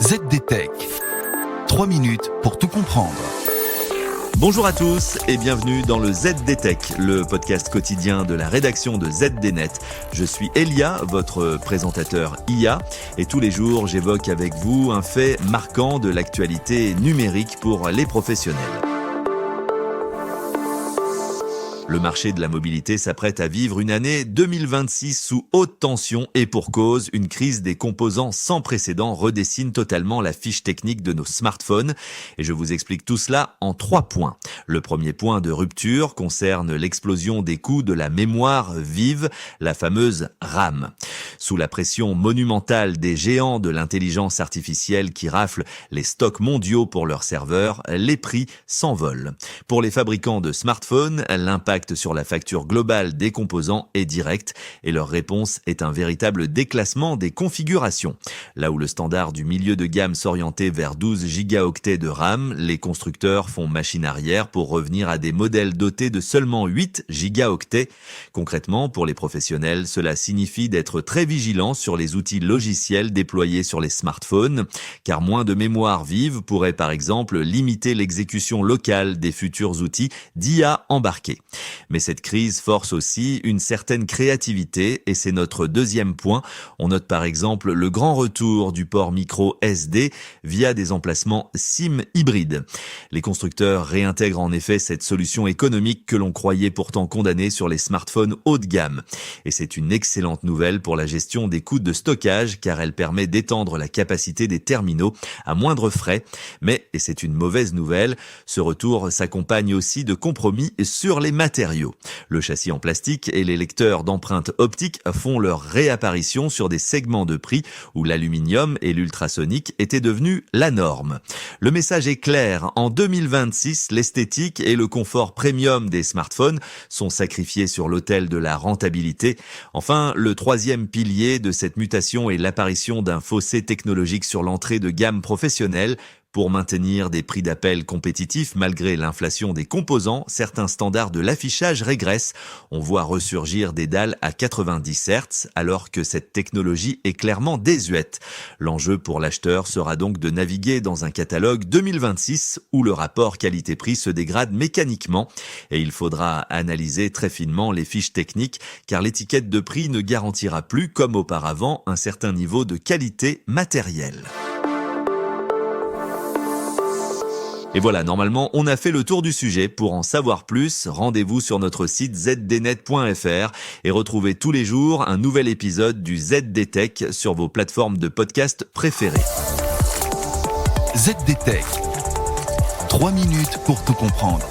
ZDTech. 3 minutes pour tout comprendre. Bonjour à tous et bienvenue dans le ZDTech, le podcast quotidien de la rédaction de ZDNet. Je suis Elia, votre présentateur IA, et tous les jours j'évoque avec vous un fait marquant de l'actualité numérique pour les professionnels. Le marché de la mobilité s'apprête à vivre une année 2026 sous haute tension et pour cause, une crise des composants sans précédent redessine totalement la fiche technique de nos smartphones. Et je vous explique tout cela en 3 points. Le premier point de rupture concerne l'explosion des coûts de la mémoire vive, la fameuse RAM. Sous la pression monumentale des géants de l'intelligence artificielle qui raflent les stocks mondiaux pour leurs serveurs, les prix s'envolent. Pour les fabricants de smartphones, l'impact sur la facture globale des composants est direct et leur réponse est un véritable déclassement des configurations. Là où le standard du milieu de gamme s'orientait vers 12 gigaoctets de RAM, les constructeurs font machine arrière pour revenir à des modèles dotés de seulement 8 gigaoctets. Concrètement, pour les professionnels, cela signifie d'être très vigilant sur les outils logiciels déployés sur les smartphones, car moins de mémoire vive pourrait par exemple limiter l'exécution locale des futurs outils d'IA embarqués. Mais cette crise force aussi une certaine créativité et c'est notre deuxième point. On note par exemple le grand retour du port micro SD via des emplacements SIM hybrides. Les constructeurs réintègrent en effet cette solution économique que l'on croyait pourtant condamnée sur les smartphones haut de gamme. Et c'est une excellente nouvelle pour la gestion des coûts de stockage car elle permet d'étendre la capacité des terminaux à moindre frais. Mais, et c'est une mauvaise nouvelle, ce retour s'accompagne aussi de compromis sur les matériaux. Le châssis en plastique et les lecteurs d'empreintes optiques font leur réapparition sur des segments de prix où l'aluminium et l'ultrasonique étaient devenus la norme. Le message est clair, en 2026, l'esthétique et le confort premium des smartphones sont sacrifiés sur l'autel de la rentabilité. Enfin, le troisième pilier de cette mutation est l'apparition d'un fossé technologique sur l'entrée de gamme professionnelle. Pour maintenir des prix d'appel compétitifs malgré l'inflation des composants, certains standards de l'affichage régressent. On voit ressurgir des dalles à 90 Hz alors que cette technologie est clairement désuète. L'enjeu pour l'acheteur sera donc de naviguer dans un catalogue 2026 où le rapport qualité-prix se dégrade mécaniquement et il faudra analyser très finement les fiches techniques car l'étiquette de prix ne garantira plus comme auparavant un certain niveau de qualité matérielle. Et voilà, normalement, on a fait le tour du sujet. Pour en savoir plus, rendez-vous sur notre site zdnet.fr et retrouvez tous les jours un nouvel épisode du ZDTech sur vos plateformes de podcast préférées. ZDTech. 3 minutes pour tout comprendre.